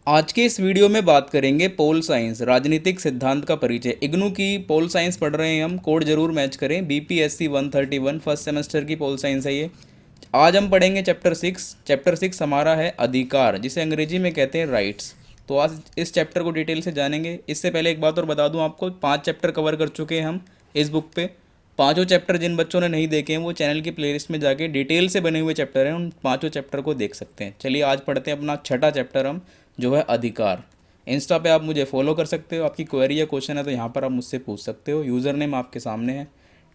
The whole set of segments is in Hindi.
आज के इस वीडियो में बात करेंगे पोल साइंस राजनीतिक सिद्धांत का परिचय। इग्नू की पोल साइंस पढ़ रहे हैं हम, कोड जरूर मैच करें। बीपीएससी 131 फर्स्ट सेमेस्टर की पोल साइंस है ये। आज हम पढ़ेंगे चैप्टर 6 हमारा है अधिकार, जिसे अंग्रेजी में कहते हैं राइट्स। तो आज इस चैप्टर को डिटेल से जानेंगे। इससे पहले एक बात और बता दूं आपको, 5 चैप्टर कवर कर चुके हैं हम इस बुक पे। पांचों चैप्टर जिन बच्चों ने नहीं देखे हैं वो चैनल की प्लेलिस्ट में जाके डिटेल से बने हुए चैप्टर हैं, उन पांचों चैप्टर को देख सकते हैं। चलिए आज पढ़ते हैं अपना छठा चैप्टर हम, जो है अधिकार। इंस्टा पे आप मुझे फॉलो कर सकते हो, आपकी क्वेरी या क्वेश्चन है तो यहाँ पर आप मुझसे पूछ सकते हो। यूज़र नेम आपके सामने है।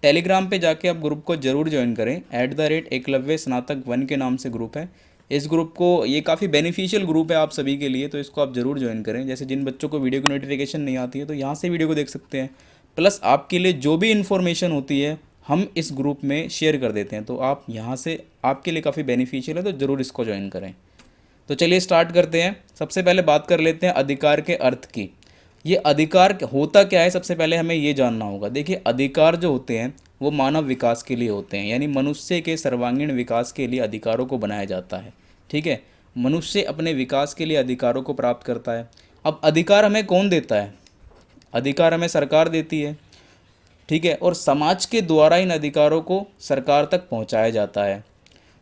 टेलीग्राम पे जाके आप ग्रुप को ज़रूर ज्वाइन करें, @एकलव्य स्नातक 1 के नाम से ग्रुप है। इस ग्रुप को, ये काफ़ी बेनिफिशियल ग्रुप है आप सभी के लिए, तो इसको आप ज़रूर ज्वाइन करें। जैसे जिन बच्चों को वीडियो की नोटिफिकेशन नहीं आती है तो यहाँ से वीडियो को देख सकते हैं। प्लस आपके लिए जो भी इन्फॉर्मेशन होती है हम इस ग्रुप में शेयर कर देते हैं, तो आप यहाँ से, आपके लिए काफ़ी बेनिफिशियल है, तो ज़रूर इसको ज्वाइन करें। तो चलिए स्टार्ट करते हैं। सबसे पहले बात कर लेते हैं अधिकार के अर्थ की। ये अधिकार होता क्या है, सबसे पहले हमें ये जानना होगा। देखिए, अधिकार जो होते हैं वो मानव विकास के लिए होते हैं, यानी मनुष्य के सर्वांगीण विकास के लिए अधिकारों को बनाया जाता है। ठीक है, मनुष्य अपने विकास के लिए अधिकारों को प्राप्त करता है। अब अधिकार हमें कौन देता है? अधिकार हमें सरकार देती है। ठीक है, और समाज के द्वारा इन अधिकारों को सरकार तक पहुंचाया जाता है।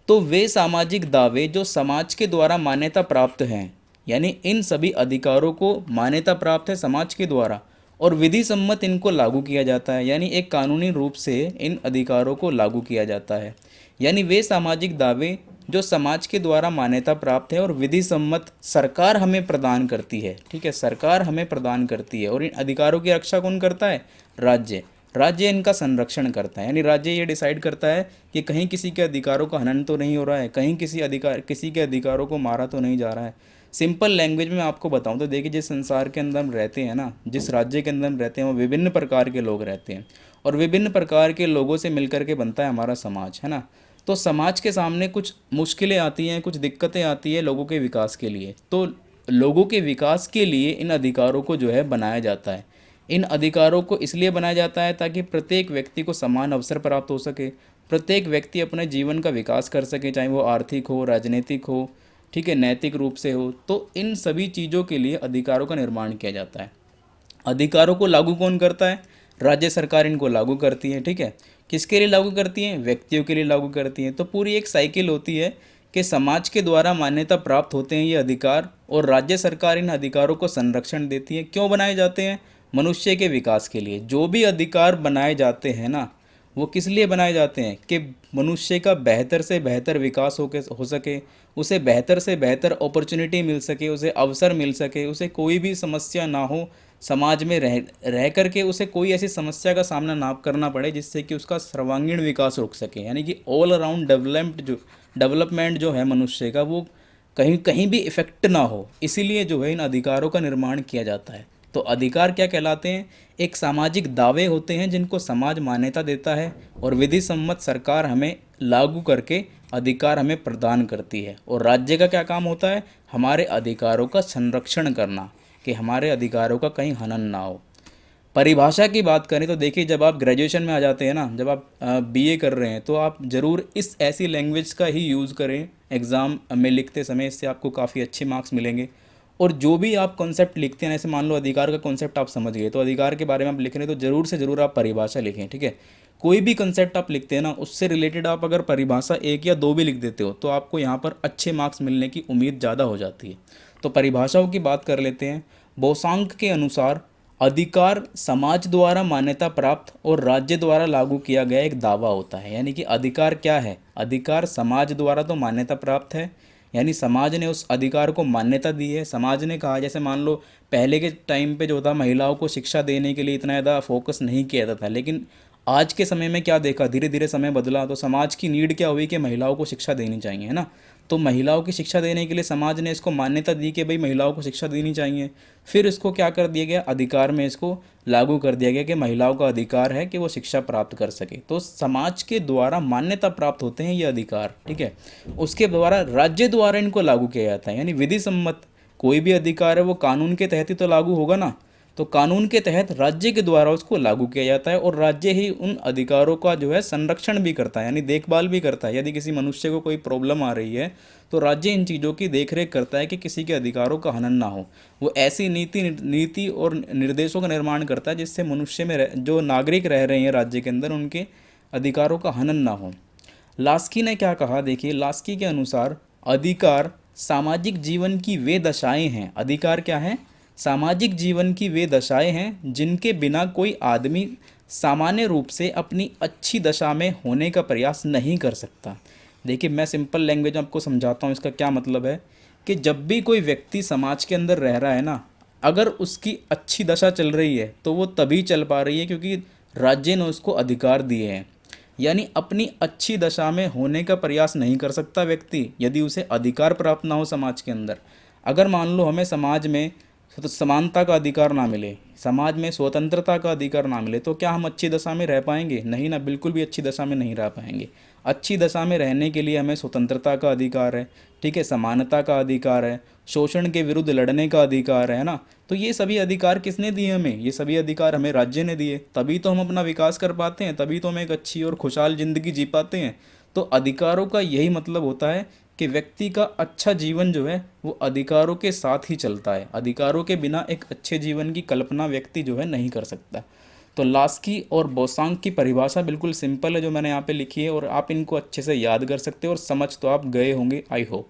तो वे सामाजिक दावे जो समाज के द्वारा मान्यता प्राप्त हैं, यानी इन सभी अधिकारों को मान्यता प्राप्त है समाज के द्वारा, और विधि सम्मत इनको लागू किया जाता है, यानी एक कानूनी रूप से इन अधिकारों को लागू किया जाता है। यानी वे सामाजिक दावे जो समाज के द्वारा मान्यता प्राप्त है और विधि सम्मत सरकार हमें प्रदान करती है। ठीक है, सरकार हमें प्रदान करती है, और इन अधिकारों की रक्षा कौन करता है? राज्य। राज्य इनका संरक्षण करता है, यानी राज्य ये डिसाइड करता है कि कहीं किसी के अधिकारों का हनन तो नहीं हो रहा है, कहीं किसी के अधिकारों को मारा तो नहीं जा रहा है। सिंपल लैंग्वेज में आपको बताऊं तो देखिए, जिस संसार के अंदर हम रहते हैं ना, जिस राज्य के अंदर हम रहते हैं, वो विभिन्न प्रकार के लोग रहते हैं, और विभिन्न प्रकार के लोगों से मिलकर के बनता है हमारा समाज, है ना। तो समाज के सामने कुछ मुश्किलें आती हैं, कुछ दिक्कतें आती हैं लोगों के विकास के लिए। तो लोगों के विकास के लिए इन अधिकारों को जो है बनाया जाता है। इन अधिकारों को इसलिए बनाया जाता है ताकि प्रत्येक व्यक्ति को समान अवसर प्राप्त हो सके, प्रत्येक व्यक्ति अपने जीवन का विकास कर सके, चाहे वो आर्थिक हो, राजनीतिक हो, ठीक है, नैतिक रूप से हो। तो इन सभी चीज़ों के लिए अधिकारों का निर्माण किया जाता है। अधिकारों को लागू कौन करता है? राज्य सरकार इनको लागू करती है। ठीक है, किसके लिए लागू करती हैं? व्यक्तियों के लिए लागू करती हैं। तो पूरी एक साइकिल होती है कि समाज के द्वारा मान्यता प्राप्त होते हैं ये अधिकार, और राज्य सरकार इन अधिकारों को संरक्षण देती है। क्यों बनाए जाते हैं? मनुष्य के विकास के लिए। जो भी अधिकार बनाए जाते हैं ना, वो किस लिए बनाए जाते हैं? कि मनुष्य का बेहतर से बेहतर विकास हो सके, उसे बेहतर से बेहतर अपॉर्चुनिटी मिल सके, उसे अवसर मिल सके, उसे कोई भी समस्या ना हो समाज में रह करके, उसे कोई ऐसी समस्या का सामना ना करना पड़े जिससे कि उसका सर्वांगीण विकास रुक सके। यानी कि ऑल अराउंड डेवलपमेंट जो है मनुष्य का, वो कहीं कहीं भी इफेक्ट ना हो, इसीलिए जो है इन अधिकारों का निर्माण किया जाता है। तो अधिकार क्या कहलाते हैं? एक सामाजिक दावे होते हैं जिनको समाज मान्यता देता है, और विधि सम्मत सरकार हमें लागू करके अधिकार हमें प्रदान करती है। और राज्य का क्या काम होता है? हमारे अधिकारों का संरक्षण करना, कि हमारे अधिकारों का कहीं हनन ना हो। परिभाषा की बात करें तो देखिए, जब आप ग्रेजुएशन में आ जाते हैं ना, जब आप बीए कर रहे हैं, तो आप ज़रूर इस ऐसी लैंग्वेज का ही यूज़ करें एग्ज़ाम में लिखते समय, इससे आपको काफ़ी अच्छे मार्क्स मिलेंगे। और जो भी आप कॉन्सेप्ट लिखते हैं, जैसे मान लो अधिकार का कॉन्सेप्ट आप समझ गए, तो अधिकार के बारे में आप लिख रहे हैं तो ज़रूर से ज़रूर आप परिभाषा लिखें। ठीक है, कोई भी कंसेप्ट आप लिखते हैं ना, उससे रिलेटेड आप अगर परिभाषा 1 या 2 भी लिख देते हो तो आपको यहाँ पर अच्छे मार्क्स मिलने की उम्मीद ज़्यादा हो जाती है। तो परिभाषाओं की बात कर लेते हैं। बोसांक के अनुसार अधिकार समाज द्वारा मान्यता प्राप्त और राज्य द्वारा लागू किया गया एक दावा होता है। यानी कि अधिकार क्या है? अधिकार समाज द्वारा तो मान्यता प्राप्त है, यानी समाज ने उस अधिकार को मान्यता दी है। समाज ने कहा, जैसे मान लो पहले के टाइम पे जो था, महिलाओं को शिक्षा देने के लिए इतना ज़्यादा फोकस नहीं किया जाता था, लेकिन आज के समय में क्या देखा, धीरे धीरे समय बदला, तो समाज की नीड क्या हुई कि महिलाओं को शिक्षा देनी चाहिए, है ना। तो महिलाओं की शिक्षा देने के लिए समाज ने इसको मान्यता दी कि भाई महिलाओं को शिक्षा देनी चाहिए। फिर इसको क्या कर दिया गया, अधिकार में इसको लागू कर दिया गया कि महिलाओं का अधिकार है कि वो शिक्षा प्राप्त कर सके। तो समाज के द्वारा मान्यता प्राप्त होते हैं ये अधिकार। ठीक है, उसके द्वारा राज्य द्वारा इनको लागू किया जाता है, यानी विधि सम्मत। कोई भी अधिकार है वो कानून के तहत ही तो लागू होगा ना। तो कानून के तहत राज्य के द्वारा उसको लागू किया जाता है और राज्य ही उन अधिकारों का जो है संरक्षण भी करता है, यानी देखभाल भी करता है। यदि किसी मनुष्य को कोई प्रॉब्लम आ रही है तो राज्य इन चीज़ों की देखरेख करता है कि किसी के अधिकारों का हनन ना हो। वो ऐसी नीति और निर्देशों का निर्माण करता है जिससे मनुष्य में जो नागरिक रह रहे हैं राज्य के अंदर उनके अधिकारों का हनन ना हो। लास्की ने क्या कहा, देखिए लास्की के अनुसार अधिकार सामाजिक जीवन की वे दशाएं हैं। अधिकार क्या है? सामाजिक जीवन की वे दशाएं हैं जिनके बिना कोई आदमी सामान्य रूप से अपनी अच्छी दशा में होने का प्रयास नहीं कर सकता। देखिए मैं सिंपल लैंग्वेज में आपको समझाता हूँ इसका क्या मतलब है कि जब भी कोई व्यक्ति समाज के अंदर रह रहा है ना, अगर उसकी अच्छी दशा चल रही है तो वो तभी चल पा रही है क्योंकि राज्य ने उसको अधिकार दिए हैं। यानी अपनी अच्छी दशा में होने का प्रयास नहीं कर सकता व्यक्ति यदि उसे अधिकार प्राप्त ना हो समाज के अंदर। अगर मान लो हमें समाज में समानता का अधिकार ना मिले, समाज में स्वतंत्रता का अधिकार ना मिले, तो क्या हम अच्छी दशा में रह पाएंगे? नहीं ना, बिल्कुल भी अच्छी दशा में नहीं रह पाएंगे। अच्छी दशा में रहने के लिए हमें स्वतंत्रता का अधिकार है, ठीक है, समानता का अधिकार है, शोषण के विरुद्ध लड़ने का अधिकार है ना। तो ये सभी अधिकार किसने दिए हमें? ये सभी अधिकार हमें राज्य ने दिए, तभी तो हम अपना विकास कर पाते हैं, तभी तो हम एक अच्छी और खुशहाल ज़िंदगी जी पाते हैं। तो अधिकारों का यही मतलब होता है कि व्यक्ति का अच्छा जीवन जो है वो अधिकारों के साथ ही चलता है। अधिकारों के बिना एक अच्छे जीवन की कल्पना व्यक्ति जो है नहीं कर सकता। तो लास्की और बोसांग की परिभाषा बिल्कुल सिंपल है जो मैंने यहाँ पे लिखी है, और आप इनको अच्छे से याद कर सकते हो और समझ तो आप गए होंगे, आई होप।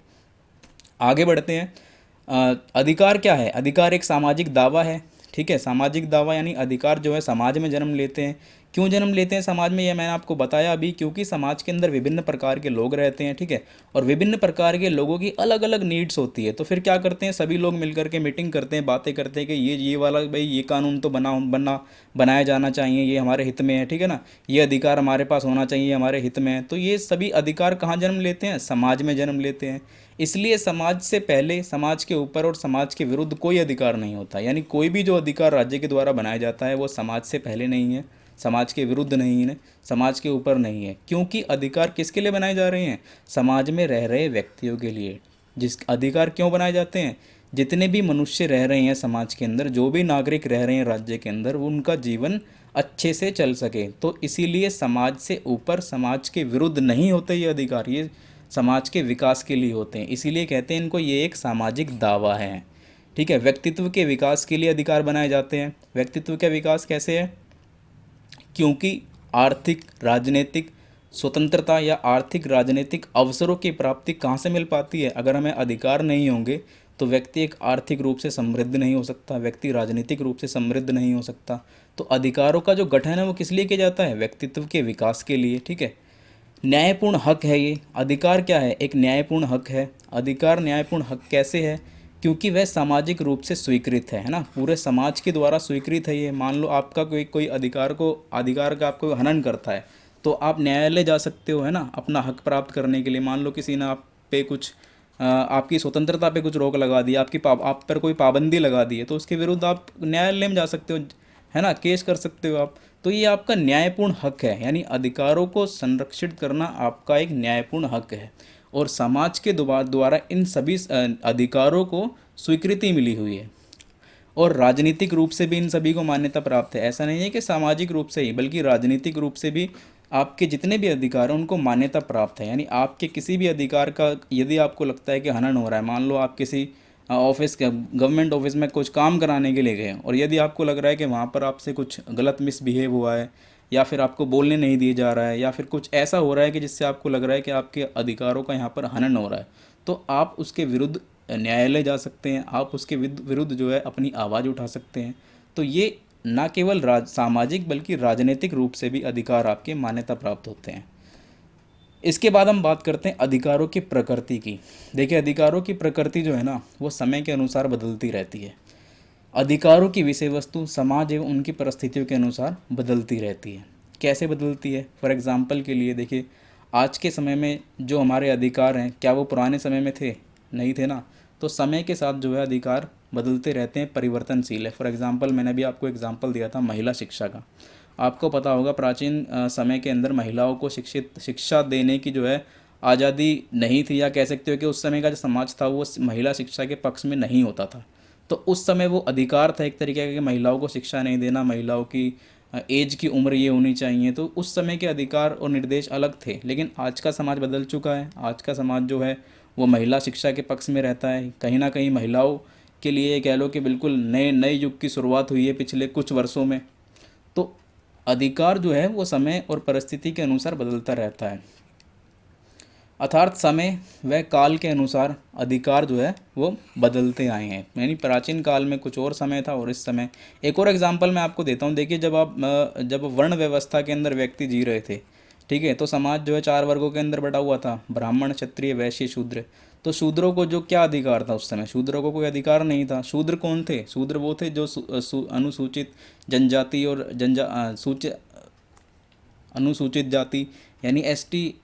आगे बढ़ते हैं। अधिकार क्या है? अधिकार एक सामाजिक दावा है, ठीक है। सामाजिक दावा यानी अधिकार जो है समाज में जन्म लेते हैं। क्यों जन्म लेते हैं समाज में, ये मैंने आपको बताया अभी, क्योंकि समाज के अंदर विभिन्न प्रकार के लोग रहते हैं, ठीक है, और विभिन्न प्रकार के लोगों की अलग अलग नीड्स होती है। तो फिर क्या करते हैं, सभी लोग मिलकर के मीटिंग करते हैं, बातें करते हैं कि ये वाला भाई ये कानून तो बनाया जाना चाहिए, ये हमारे हित में है, ठीक है ना, ये अधिकार हमारे पास होना चाहिए, हमारे हित में है। तो ये सभी अधिकार कहाँ जन्म लेते हैं? समाज में जन्म लेते हैं। इसलिए समाज से पहले, समाज के ऊपर और समाज के विरुद्ध कोई अधिकार नहीं होता। यानी कोई भी जो अधिकार राज्य के द्वारा बनाया जाता है वो समाज से पहले नहीं है, समाज के विरुद्ध नहीं है, समाज के ऊपर नहीं है। क्योंकि अधिकार किसके लिए बनाए जा रहे हैं? समाज में रह रहे व्यक्तियों के लिए। जिस अधिकार क्यों बनाए जाते हैं? जितने भी मनुष्य रह रहे हैं समाज के अंदर, जो भी नागरिक रह रहे हैं राज्य के अंदर, उनका जीवन अच्छे से चल सके। तो इसीलिए समाज से ऊपर, समाज के विरुद्ध नहीं होते ये अधिकार, ये समाज के विकास के लिए होते हैं। इसीलिए कहते हैं इनको ये एक सामाजिक दावा है, ठीक है। व्यक्तित्व के विकास के लिए अधिकार बनाए जाते हैं। व्यक्तित्व का विकास कैसे है? क्योंकि आर्थिक राजनीतिक स्वतंत्रता या आर्थिक राजनीतिक अवसरों की प्राप्ति कहाँ से मिल पाती है? अगर हमें अधिकार नहीं होंगे तो व्यक्ति एक आर्थिक रूप से समृद्ध नहीं हो सकता, व्यक्ति राजनीतिक रूप से समृद्ध नहीं हो सकता। तो अधिकारों का जो गठन है वो किस लिए किया जाता है? व्यक्तित्व के विकास के लिए, ठीक है। न्यायपूर्ण हक है ये। अधिकार क्या है? एक न्यायपूर्ण हक है। अधिकार न्यायपूर्ण हक कैसे है? क्योंकि वह सामाजिक रूप से स्वीकृत है ना, पूरे समाज के द्वारा स्वीकृत है ये। मान लो आपका कोई अधिकार का आपको हनन करता है तो आप न्यायालय जा सकते हो, है ना, अपना हक प्राप्त करने के लिए। मान लो किसी ने आप पे कुछ आपकी स्वतंत्रता पे कुछ रोक लगा दी, आप पर कोई पाबंदी लगा दी है, तो उसके विरुद्ध आप न्यायालय में जा सकते हो, है ना, केस कर सकते हो आप। तो ये आपका न्यायपूर्ण हक है, यानी अधिकारों को संरक्षित करना आपका एक न्यायपूर्ण हक है। और समाज के द्वारा इन सभी अधिकारों को स्वीकृति मिली हुई है। और राजनीतिक रूप से भी इन सभी को मान्यता प्राप्त है। ऐसा नहीं है कि सामाजिक रूप से ही, बल्कि राजनीतिक रूप से भी आपके जितने भी अधिकार हैं उनको मान्यता प्राप्त है। यानी आपके किसी भी अधिकार का यदि आपको लगता है कि हनन हो रहा है, मान लो आप किसी गवर्नमेंट ऑफिस में कुछ काम कराने के लिए गए और यदि आपको लग रहा है कि वहाँ पर आपसे कुछ गलत मिसबिहेव हुआ है, या फिर आपको बोलने नहीं दिया जा रहा है, या फिर कुछ ऐसा हो रहा है कि जिससे आपको लग रहा है कि आपके अधिकारों का यहाँ पर हनन हो रहा है, तो आप उसके विरुद्ध न्यायालय जा सकते हैं, आप उसके विरुद्ध जो है अपनी आवाज़ उठा सकते हैं। तो ये न केवल सामाजिक बल्कि राजनीतिक रूप से भी अधिकार आपके मान्यता प्राप्त होते हैं। इसके बाद हम बात करते हैं अधिकारों की प्रकृति की। देखिए अधिकारों की प्रकृति जो है ना वो समय के अनुसार बदलती रहती है। अधिकारों की विषय वस्तु समाज एवं उनकी परिस्थितियों के अनुसार बदलती रहती है। कैसे बदलती है? फॉर एग्जांपल के लिए देखिए, आज के समय में जो हमारे अधिकार हैं क्या वो पुराने समय में थे? नहीं थे ना। तो समय के साथ जो है अधिकार बदलते रहते हैं, परिवर्तनशील है। फॉर एग्जांपल मैंने भी आपको एग्जांपल दिया था महिला शिक्षा का। आपको पता होगा प्राचीन समय के अंदर महिलाओं को शिक्षा देने की जो है आज़ादी नहीं थी, या कह सकते हो कि उस समय का जो समाज था वो महिला शिक्षा के पक्ष में नहीं होता था। तो उस समय वो अधिकार था एक तरीके का कि महिलाओं को शिक्षा नहीं देना, महिलाओं की एज की उम्र ये होनी चाहिए, तो उस समय के अधिकार और निर्देश अलग थे। लेकिन आज का समाज बदल चुका है। आज का समाज जो है वो महिला शिक्षा के पक्ष में रहता है। कहीं ना कहीं महिलाओं के लिए कह लो कि बिल्कुल नए नए युग की शुरुआत हुई है पिछले कुछ वर्षों में। तो अधिकार जो है वो समय और परिस्थिति के अनुसार बदलता रहता है, अर्थात समय व काल के अनुसार अधिकार जो है वो बदलते आए हैं। यानी प्राचीन काल में कुछ और समय था और इस समय एक और एग्जांपल मैं आपको देता हूँ। देखिए, जब वर्ण व्यवस्था के अंदर व्यक्ति जी रहे थे, ठीक है, तो समाज जो है 4 वर्गों के अंदर बटा हुआ था, ब्राह्मण, क्षत्रिय, वैश्य, शूद्र। तो शूद्रों को जो क्या अधिकार था उस समय? शूद्रों को कोई अधिकार नहीं था। शूद्र कौन थे? शूद्र वो थे जो अनुसूचित जनजाति और अनुसूचित जाति, यानी एसटी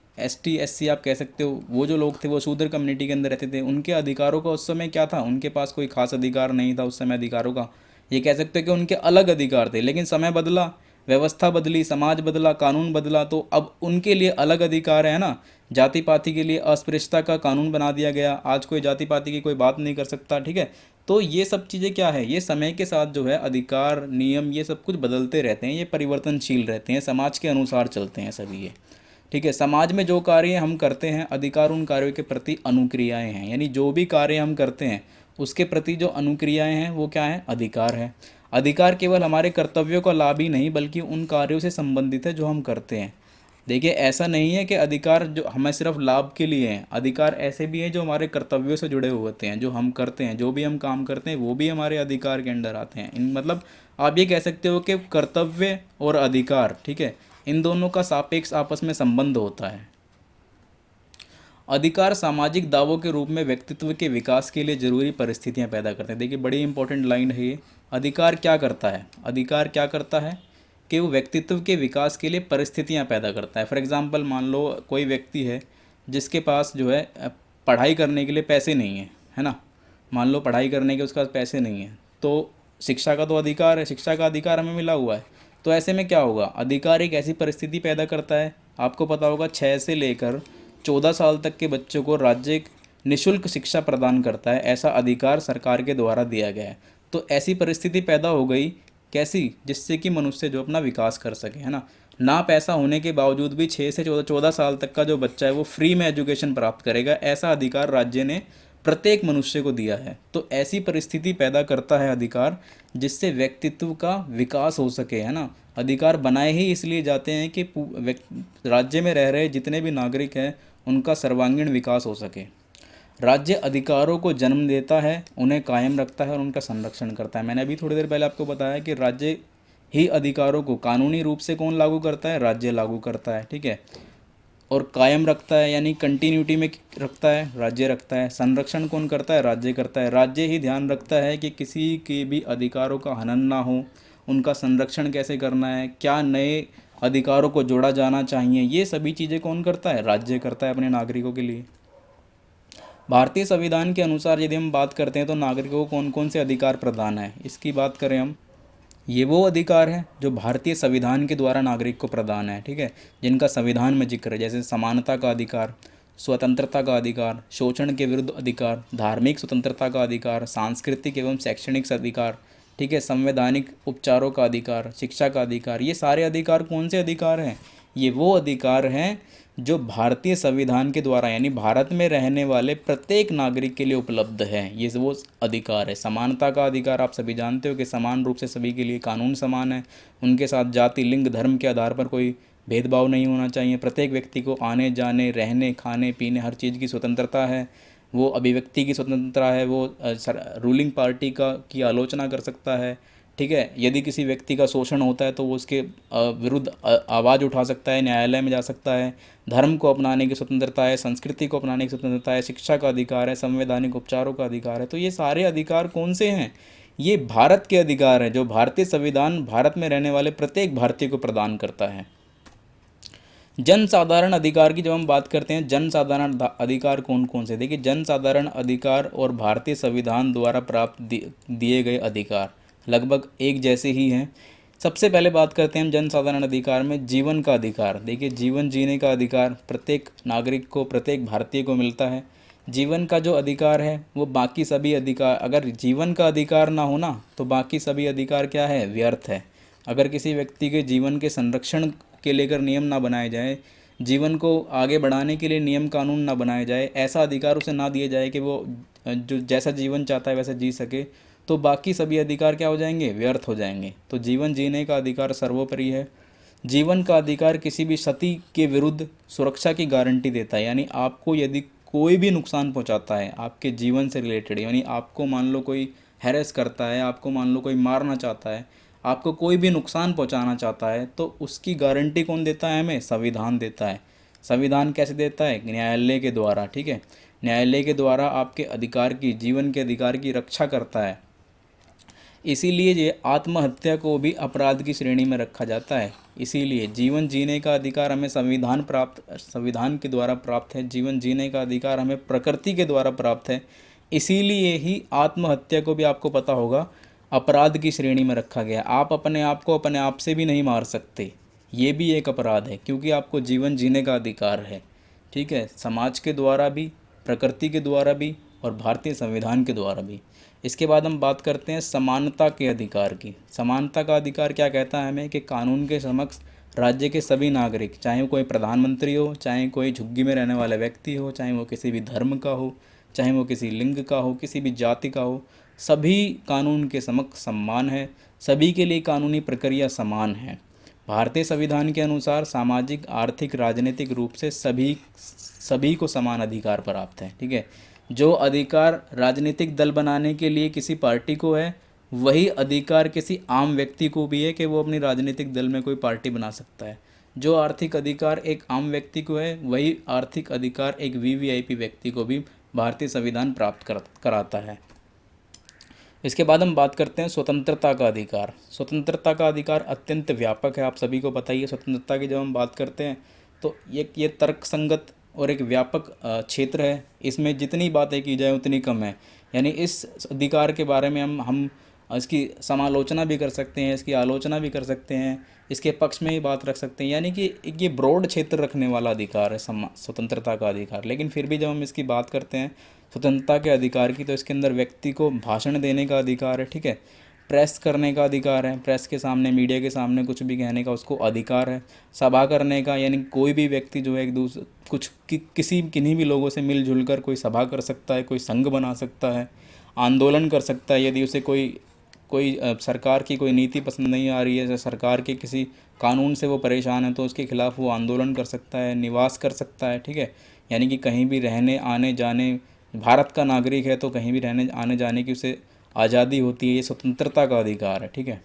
एससी आप कह सकते हो, वो जो लोग थे वो शूद्र कम्युनिटी के अंदर रहते थे। उनके अधिकारों का उस समय क्या था? उनके पास कोई खास अधिकार नहीं था उस समय अधिकारों का। ये कह सकते हो कि उनके अलग अधिकार थे। लेकिन समय बदला, व्यवस्था बदली, समाज बदला, कानून बदला, तो अब उनके लिए अलग अधिकार है ना। जाति पाति के लिए अस्पृश्यता का कानून बना दिया गया। आज कोई जाति पाति की कोई बात नहीं कर सकता, ठीक है। तो ये सब चीज़ें क्या है, ये समय के साथ जो है अधिकार, नियम, ये सब कुछ बदलते रहते हैं, ये परिवर्तनशील रहते हैं, समाज के अनुसार चलते हैं सभी ये, ठीक है। समाज में जो कार्य हम करते हैं, अधिकार उन कार्यों के प्रति अनुक्रियाएं हैं। यानी जो भी कार्य हम करते हैं उसके प्रति जो अनुक्रियाएं हैं वो क्या है? अधिकार है। अधिकार केवल हमारे कर्तव्यों का लाभ ही नहीं बल्कि उन कार्यों से संबंधित है जो हम करते हैं। देखिए, ऐसा नहीं है कि अधिकार जो हमें सिर्फ लाभ के लिए हैं। अधिकार ऐसे भी हैं जो हमारे कर्तव्यों से जुड़े हुए होते हैं, जो हम करते हैं, जो भी हम काम करते हैं वो भी हमारे अधिकार के अंडर आते हैं। इन मतलब आप ये कह सकते हो कि कर्तव्य और अधिकार, ठीक है, इन दोनों का सापेक्ष आपस में संबंध होता है। अधिकार सामाजिक दावों के रूप में व्यक्तित्व के विकास के लिए जरूरी परिस्थितियां पैदा करते हैं। देखिए, बड़ी इंपॉर्टेंट लाइन है ये। अधिकार क्या करता है? अधिकार क्या करता है कि वो व्यक्तित्व के विकास के लिए परिस्थितियां पैदा करता है। फॉर एग्जांपल, मान लो कोई व्यक्ति है जिसके पास जो है पढ़ाई करने के लिए पैसे नहीं है ना। मान लो पढ़ाई करने के उसके पास पैसे नहीं है, तो शिक्षा का तो अधिकार है, शिक्षा का अधिकार हमें मिला हुआ है। तो ऐसे में क्या होगा? अधिकार एक ऐसी परिस्थिति पैदा करता है, आपको पता होगा 6 से लेकर 14 साल तक के बच्चों को राज्य एक निःशुल्क शिक्षा प्रदान करता है। ऐसा अधिकार सरकार के द्वारा दिया गया है। तो ऐसी परिस्थिति पैदा हो गई, कैसी? जिससे कि मनुष्य जो अपना विकास कर सके, है ना पैसा होने के बावजूद भी 6 से 14 साल तक का जो बच्चा है वो फ्री में एजुकेशन प्राप्त करेगा। ऐसा अधिकार राज्य ने प्रत्येक मनुष्य को दिया है। तो ऐसी परिस्थिति पैदा करता है अधिकार जिससे व्यक्तित्व का विकास हो सके, है ना। अधिकार बनाए ही इसलिए जाते हैं कि राज्य में रह रहे जितने भी नागरिक हैं उनका सर्वांगीण विकास हो सके। राज्य अधिकारों को जन्म देता है, उन्हें कायम रखता है और उनका संरक्षण करता है। मैंने अभी थोड़ी देर पहले आपको बताया कि राज्य ही अधिकारों को कानूनी रूप से कौन लागू करता है? राज्य लागू करता है, ठीक है। और कायम रखता है यानी कंटिन्यूटी में रखता है, राज्य रखता है। संरक्षण कौन करता है? राज्य करता है। राज्य ही ध्यान रखता है कि किसी के भी अधिकारों का हनन ना हो, उनका संरक्षण कैसे करना है, क्या नए अधिकारों को जोड़ा जाना चाहिए, ये सभी चीज़ें कौन करता है? राज्य करता है अपने नागरिकों के लिए। भारतीय संविधान के अनुसार यदि हम बात करते हैं तो नागरिकों को कौन कौन से अधिकार प्रदान है, इसकी बात करें हम, ये वो अधिकार हैं जो भारतीय संविधान के द्वारा नागरिक को प्रदान है, ठीक है, जिनका संविधान में जिक्र है। जैसे समानता का अधिकार, स्वतंत्रता का अधिकार, शोषण के विरुद्ध अधिकार, धार्मिक स्वतंत्रता का अधिकार, सांस्कृतिक एवं शैक्षणिक अधिकार, ठीक है, संवैधानिक उपचारों का अधिकार, शिक्षा का अधिकार। ये सारे अधिकार कौन से अधिकार हैं? ये वो अधिकार हैं जो भारतीय संविधान के द्वारा यानी भारत में रहने वाले प्रत्येक नागरिक के लिए उपलब्ध है। ये वो अधिकार है। समानता का अधिकार आप सभी जानते हो कि समान रूप से सभी के लिए कानून समान है, उनके साथ जाति, लिंग, धर्म के आधार पर कोई भेदभाव नहीं होना चाहिए। प्रत्येक व्यक्ति को आने जाने, रहने, खाने पीने हर चीज़ की स्वतंत्रता है। वो अभिव्यक्ति की स्वतंत्रता है, वो रूलिंग पार्टी की आलोचना कर सकता है, ठीक है। यदि किसी व्यक्ति का शोषण होता है तो वो उसके विरुद्ध आवाज़ उठा सकता है, न्यायालय में जा सकता है। धर्म को अपनाने की स्वतंत्रता है, संस्कृति को अपनाने की स्वतंत्रता है, शिक्षा का अधिकार है, संवैधानिक उपचारों का अधिकार है। तो ये सारे अधिकार कौन से हैं? ये भारत के अधिकार हैं जो भारतीय संविधान भारत में रहने वाले प्रत्येक भारतीय को प्रदान करता है। जन साधारण अधिकार की जब हम बात करते हैं, जन साधारण अधिकार कौन कौन से? देखिए, जन साधारण अधिकार और भारतीय संविधान द्वारा प्राप्त दिए गए अधिकार लगभग एक जैसे ही हैं। सबसे पहले बात करते हैं हम जन साधारण अधिकार में जीवन का अधिकार। देखिए, जीवन जीने का अधिकार प्रत्येक नागरिक को, प्रत्येक भारतीय को मिलता है। जीवन का जो अधिकार है वो बाकी सभी अधिकार, अगर जीवन का अधिकार ना हो ना तो बाकी सभी अधिकार क्या है, व्यर्थ है। अगर किसी व्यक्ति के जीवन के संरक्षण के लेकर नियम ना बनाए जाए, जीवन को आगे बढ़ाने के लिए नियम कानून ना बनाए जाए, ऐसा अधिकार उसे ना दिया जाए कि वो जो जैसा जीवन चाहता है वैसा जी सके, तो बाकी सभी अधिकार क्या हो जाएंगे, व्यर्थ हो जाएंगे। तो जीवन जीने का अधिकार सर्वोपरि है। जीवन का अधिकार किसी भी क्षति के विरुद्ध सुरक्षा की गारंटी देता है। यानी आपको यदि कोई भी नुकसान पहुंचाता है आपके जीवन से रिलेटेड, यानी आपको मान लो कोई हैरेस करता है, आपको मान लो कोई मारना चाहता है, आपको कोई भी नुकसान पहुंचाना चाहता है, तो उसकी गारंटी कौन देता है, हमें संविधान देता है। संविधान कैसे देता है, न्यायालय के द्वारा। ठीक है, न्यायालय के द्वारा आपके अधिकार की, जीवन के अधिकार की रक्षा करता है। इसीलिए ये आत्महत्या को भी अपराध की श्रेणी में रखा जाता है। इसीलिए जीवन जीने का अधिकार हमें संविधान के द्वारा प्राप्त है। जीवन जीने का अधिकार हमें प्रकृति के द्वारा प्राप्त है। इसीलिए ही आत्महत्या को भी, आपको पता होगा, अपराध की श्रेणी में रखा गया। आप अपने आप को अपने आप से भी नहीं मार सकते, ये भी एक अपराध है, क्योंकि आपको जीवन जीने का अधिकार है। ठीक है, समाज के द्वारा भी, प्रकृति के द्वारा भी और भारतीय संविधान के द्वारा भी। इसके बाद हम बात करते हैं समानता के अधिकार की। समानता का अधिकार क्या कहता है हमें, कि कानून के समक्ष राज्य के सभी नागरिक, चाहे वो कोई प्रधानमंत्री हो, चाहे कोई झुग्गी में रहने वाला व्यक्ति हो, चाहे वो किसी भी धर्म का हो, चाहे वो किसी लिंग का हो, किसी भी जाति का हो, सभी कानून के समक्ष समान है। सभी के लिए कानूनी प्रक्रिया समान है। भारतीय संविधान के अनुसार सामाजिक, आर्थिक, राजनीतिक रूप से सभी सभी को समान अधिकार प्राप्त है। ठीक है, जो अधिकार राजनीतिक दल बनाने के लिए किसी पार्टी को है, वही अधिकार किसी आम व्यक्ति को भी है कि वो अपनी राजनीतिक दल में कोई पार्टी बना सकता है। जो आर्थिक अधिकार एक आम व्यक्ति को है, वही आर्थिक अधिकार एक वीवीआईपी व्यक्ति को भी भारतीय संविधान प्राप्त कराता है। इसके बाद हम बात करते हैं स्वतंत्रता का अधिकार। स्वतंत्रता का अधिकार अत्यंत व्यापक है, आप सभी को पता ही है। स्वतंत्रता की जब हम बात करते हैं तो ये तर्कसंगत और एक व्यापक क्षेत्र है। इसमें जितनी बातें की जाए उतनी कम है। यानी इस अधिकार के बारे में हम इसकी समालोचना भी कर सकते हैं, इसकी आलोचना भी कर सकते हैं, इसके पक्ष में ही बात रख सकते हैं। यानी कि ये ब्रॉड क्षेत्र रखने वाला अधिकार है स्वतंत्रता का अधिकार। लेकिन फिर भी जब हम इसकी बात करते हैं स्वतंत्रता के अधिकार की, तो इसके अंदर व्यक्ति को भाषण देने का अधिकार है। ठीक है, प्रेस करने का अधिकार है, प्रेस के सामने, मीडिया के सामने कुछ भी कहने का उसको अधिकार है। सभा करने का, यानी कोई भी व्यक्ति जो है एक दूसरे किन्हीं भी लोगों से मिलजुल कर कोई सभा कर सकता है, कोई संघ बना सकता है, आंदोलन कर सकता है। यदि उसे कोई कोई सरकार की कोई नीति पसंद नहीं आ रही है, सरकार के किसी कानून से वो परेशान है, तो उसके खिलाफ़ वो आंदोलन कर सकता है, निवास कर सकता है। ठीक है, यानी कि कहीं भी रहने आने जाने, भारत का नागरिक है तो कहीं भी रहने आने जाने की उसे आज़ादी होती है। ये स्वतंत्रता का अधिकार है। ठीक है,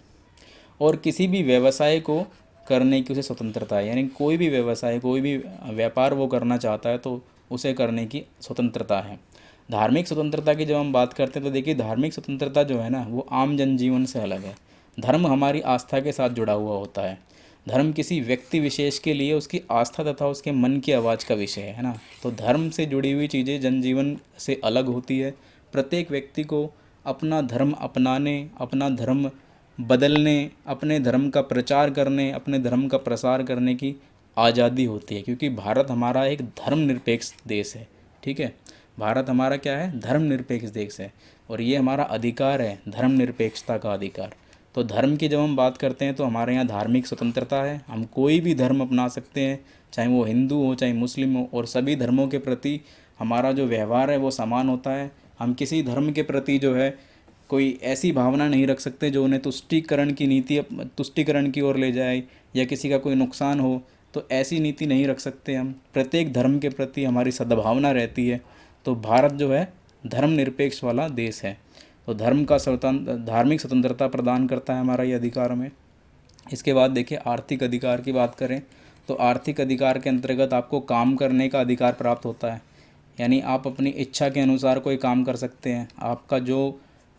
और किसी भी व्यवसाय को करने की उसे स्वतंत्रता है। यानी कोई भी व्यवसाय, कोई भी व्यापार वो करना चाहता है तो उसे करने की स्वतंत्रता है। धार्मिक स्वतंत्रता की जब हम बात करते हैं तो देखिए, धार्मिक स्वतंत्रता जो है ना, वो आम जनजीवन से अलग है। धर्म हमारी आस्था के साथ जुड़ा हुआ होता है। धर्म किसी व्यक्ति विशेष के लिए उसकी आस्था तथा उसके मन की आवाज़ का विषय है ना। तो धर्म से जुड़ी हुई चीज़ें जनजीवन से अलग होती है। प्रत्येक व्यक्ति को अपना धर्म अपनाने, अपना धर्म बदलने, अपने धर्म का प्रचार करने, अपने धर्म का प्रसार करने की आज़ादी होती है, क्योंकि भारत हमारा एक धर्मनिरपेक्ष देश है। ठीक है, भारत हमारा क्या है, धर्मनिरपेक्ष देश है, और ये हमारा अधिकार है, धर्मनिरपेक्षता का अधिकार। तो धर्म की जब हम बात करते हैं तो हमारे यहाँ धार्मिक स्वतंत्रता है। हम कोई भी धर्म अपना सकते हैं, चाहे वो हिंदू हो, चाहे मुस्लिम हो, और सभी धर्मों के प्रति हमारा जो व्यवहार है वो समान होता है। हम किसी धर्म के प्रति जो है कोई ऐसी भावना नहीं रख सकते जो उन्हें तुष्टीकरण की ओर ले जाए, या किसी का कोई नुकसान हो, तो ऐसी नीति नहीं रख सकते हम। प्रत्येक धर्म के प्रति हमारी सद्भावना रहती है। तो भारत जो है धर्मनिरपेक्ष वाला देश है। तो धार्मिक स्वतंत्रता प्रदान करता है हमारा ये अधिकार हमें। इसके बाद देखिए, आर्थिक अधिकार की बात करें तो आर्थिक अधिकार के अंतर्गत आपको काम करने का अधिकार प्राप्त होता है। यानी आप अपनी इच्छा के अनुसार कोई काम कर सकते हैं। आपका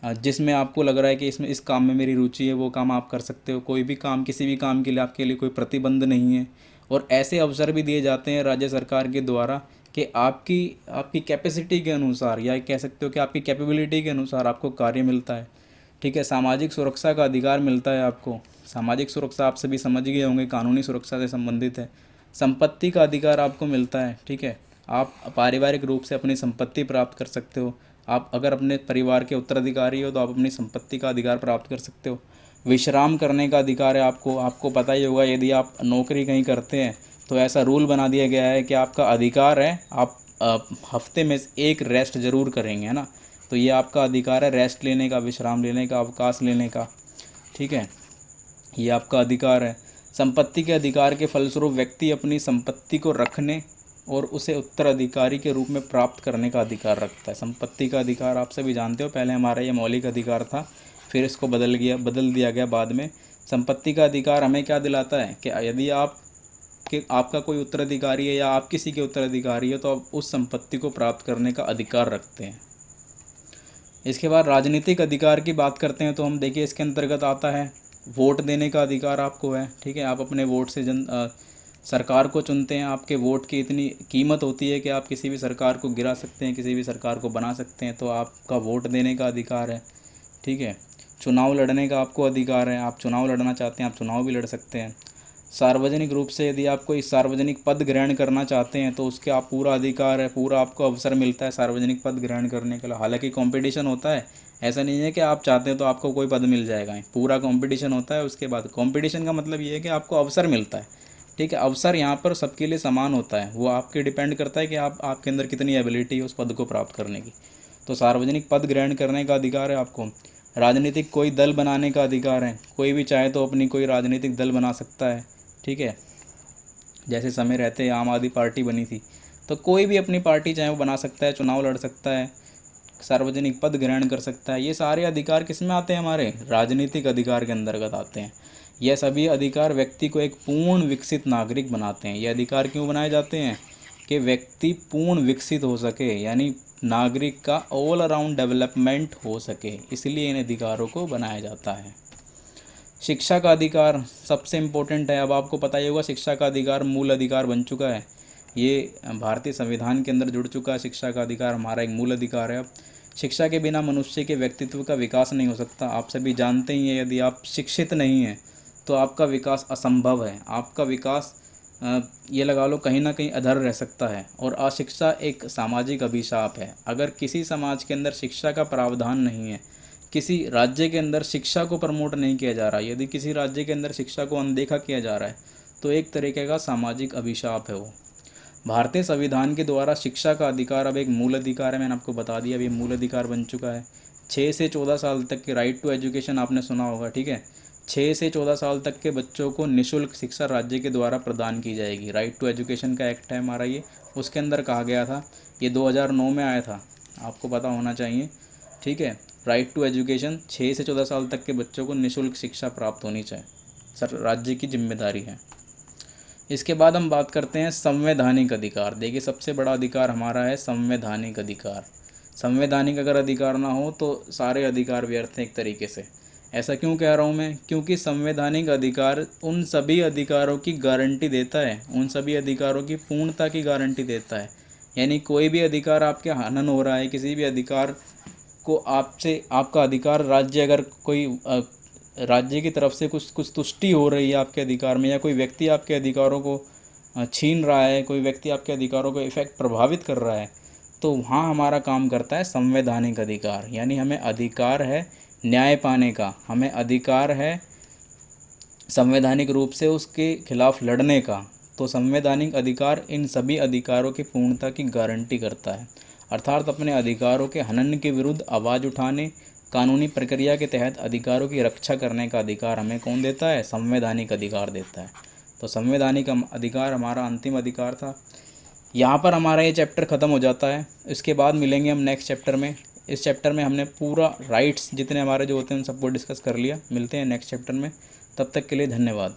जिसमें आपको लग रहा है कि इस काम में मेरी रुचि है, वो काम आप कर सकते हो। कोई भी काम, किसी भी काम के लिए आपके लिए कोई प्रतिबंध नहीं है। और ऐसे अवसर भी दिए जाते हैं राज्य सरकार के द्वारा कि आपकी कैपेसिटी के अनुसार, या कह सकते हो कि आपकी कैपेबिलिटी के अनुसार आपको कार्य मिलता है। ठीक है, सामाजिक सुरक्षा का अधिकार मिलता है आपको। सामाजिक सुरक्षा आप सभी समझ गए होंगे, कानूनी सुरक्षा से संबंधित है। संपत्ति का अधिकार आपको मिलता है। ठीक है, आप पारिवारिक रूप से अपनी संपत्ति प्राप्त कर सकते हो। आप अगर अपने परिवार के उत्तराधिकारी हो तो आप अपनी संपत्ति का अधिकार प्राप्त कर सकते हो। विश्राम करने का अधिकार है आपको। आपको पता ही होगा, यदि आप नौकरी कहीं करते हैं तो ऐसा रूल बना दिया गया है कि आपका अधिकार है, आप हफ्ते में एक रेस्ट ज़रूर करेंगे, है ना। तो ये आपका अधिकार है, रेस्ट लेने का, विश्राम लेने का, अवकाश लेने का, ठीक है। ये आपका अधिकार है। संपत्ति के अधिकार के फलस्वरूप व्यक्ति अपनी संपत्ति को रखने और उसे उत्तराधिकारी के रूप में प्राप्त करने का अधिकार रखता है। संपत्ति का अधिकार आप सभी जानते हो, पहले हमारा ये मौलिक अधिकार था, फिर इसको बदल दिया गया बाद में। संपत्ति का अधिकार हमें क्या दिलाता है कि यदि आपका कोई उत्तराधिकारी है या आप किसी के उत्तराधिकारी हो तो आप उस संपत्ति को प्राप्त करने का अधिकार रखते हैं। इसके बाद राजनीतिक अधिकार की बात करते हैं तो हम देखिए इसके अंतर्गत आता है वोट देने का अधिकार आपको है, ठीक है। आप अपने वोट से सरकार को चुनते हैं। आपके वोट की इतनी कीमत होती है कि आप किसी भी सरकार को गिरा सकते हैं, किसी भी सरकार को बना सकते हैं। तो आपका वोट देने का अधिकार है, ठीक है। चुनाव लड़ने का आपको अधिकार है, आप चुनाव लड़ना चाहते हैं आप चुनाव भी लड़ सकते हैं। सार्वजनिक रूप से यदि आप कोई सार्वजनिक पद ग्रहण करना चाहते हैं तो उसके आप पूरा अधिकार है, पूरा आपको अवसर मिलता है सार्वजनिक पद ग्रहण करने के लिए। हालांकि कंपटीशन होता है, ऐसा नहीं है कि आप चाहते हैं तो आपको कोई पद मिल जाएगा, पूरा कंपटीशन होता है। उसके बाद कंपटीशन का मतलब ये है कि आपको अवसर मिलता है, ठीक है। अवसर यहाँ पर सबके लिए समान होता है, वो आपके डिपेंड करता है कि आपके अंदर कितनी एबिलिटी है उस पद को प्राप्त करने की। तो सार्वजनिक पद ग्रहण करने का अधिकार है आपको। राजनीतिक कोई दल बनाने का अधिकार है, कोई भी चाहे तो अपनी कोई राजनीतिक दल बना सकता है, ठीक है। जैसे समय रहते आम आदमी पार्टी बनी थी, तो कोई भी अपनी पार्टी चाहे वो बना सकता है, चुनाव लड़ सकता है, सार्वजनिक पद ग्रहण कर सकता है। ये सारे अधिकार किस में आते हैं, हमारे राजनीतिक अधिकार के अंतर्गत आते हैं। यह सभी अधिकार व्यक्ति को एक पूर्ण विकसित नागरिक बनाते हैं। ये अधिकार क्यों बनाए जाते हैं कि व्यक्ति पूर्ण विकसित हो सके, यानी नागरिक का ऑल अराउंड डेवलपमेंट हो सके, इसलिए इन अधिकारों को बनाया जाता है। शिक्षा का अधिकार सबसे इम्पोर्टेंट है। अब आपको पता ही होगा शिक्षा का अधिकार मूल अधिकार बन चुका है, ये भारतीय संविधान के अंदर जुड़ चुका है। शिक्षा का अधिकार हमारा एक मूल अधिकार है। अब शिक्षा के बिना मनुष्य के व्यक्तित्व का विकास नहीं हो सकता। आप सभी जानते ही हैं, यदि आप शिक्षित नहीं हैं तो आपका विकास असंभव है। आपका विकास ये लगा लो कहीं ना कहीं अधर रह सकता है। और अशिक्षा एक सामाजिक अभिशाप है। अगर किसी समाज के अंदर शिक्षा का प्रावधान नहीं है, किसी राज्य के अंदर शिक्षा को प्रमोट नहीं किया जा रहा, यदि किसी राज्य के अंदर शिक्षा को अनदेखा किया जा रहा है तो एक तरीके का सामाजिक अभिशाप है वो। भारतीय संविधान के द्वारा शिक्षा का अधिकार अब एक मूल अधिकार है। मैंने आपको बता दिया, अभी मूल अधिकार बन चुका है। 6 से 14 साल तक के राइट टू एजुकेशन आपने सुना होगा, ठीक है। 6 से 14 साल तक के बच्चों को निःशुल्क शिक्षा राज्य के द्वारा प्रदान की जाएगी। राइट टू एजुकेशन का एक्ट है हमारा ये, उसके अंदर कहा गया था, ये 2009 में आया था, आपको पता होना चाहिए, ठीक है। राइट टू एजुकेशन 6 से 14 साल तक के बच्चों को निःशुल्क शिक्षा प्राप्त होनी चाहिए, सर राज्य की जिम्मेदारी है। इसके बाद हम बात करते हैं संवैधानिक अधिकार। देखिए सबसे बड़ा अधिकार हमारा है संवैधानिक अधिकार। संवैधानिक अगर अधिकार ना हो तो सारे अधिकार व्यर्थ हैं एक तरीके से। ऐसा क्यों कह रहा हूँ मैं, क्योंकि संवैधानिक अधिकार उन सभी अधिकारों की गारंटी देता है, उन सभी अधिकारों की पूर्णता की गारंटी देता है। यानी कोई भी अधिकार आपके हनन हो रहा है, किसी भी अधिकार को आपसे, आपका अधिकार राज्य अगर कोई राज्य की तरफ से कुछ तुष्टि हो रही है आपके अधिकार में, या कोई व्यक्ति आपके अधिकारों को छीन रहा है, कोई व्यक्ति आपके अधिकारों को इफेक्ट प्रभावित कर रहा है, तो वहाँ हमारा काम करता है संवैधानिक अधिकार। यानी हमें अधिकार है न्याय पाने का, हमें अधिकार है संवैधानिक रूप से उसके खिलाफ लड़ने का। तो संवैधानिक अधिकार इन सभी अधिकारों की पूर्णता की गारंटी करता है। अर्थात अपने अधिकारों के हनन के विरुद्ध आवाज़ उठाने, कानूनी प्रक्रिया के तहत अधिकारों की रक्षा करने का अधिकार हमें कौन देता है, संवैधानिक अधिकार देता है। तो संवैधानिक अधिकार हमारा अंतिम अधिकार था। यहाँ पर हमारा ये चैप्टर ख़त्म हो जाता है। इसके बाद मिलेंगे हम नेक्स्ट चैप्टर में। इस चैप्टर में हमने पूरा राइट्स जितने हमारे जो होते हैं उन सबको डिस्कस कर लिया। मिलते हैं नेक्स्ट चैप्टर में, तब तक के लिए धन्यवाद।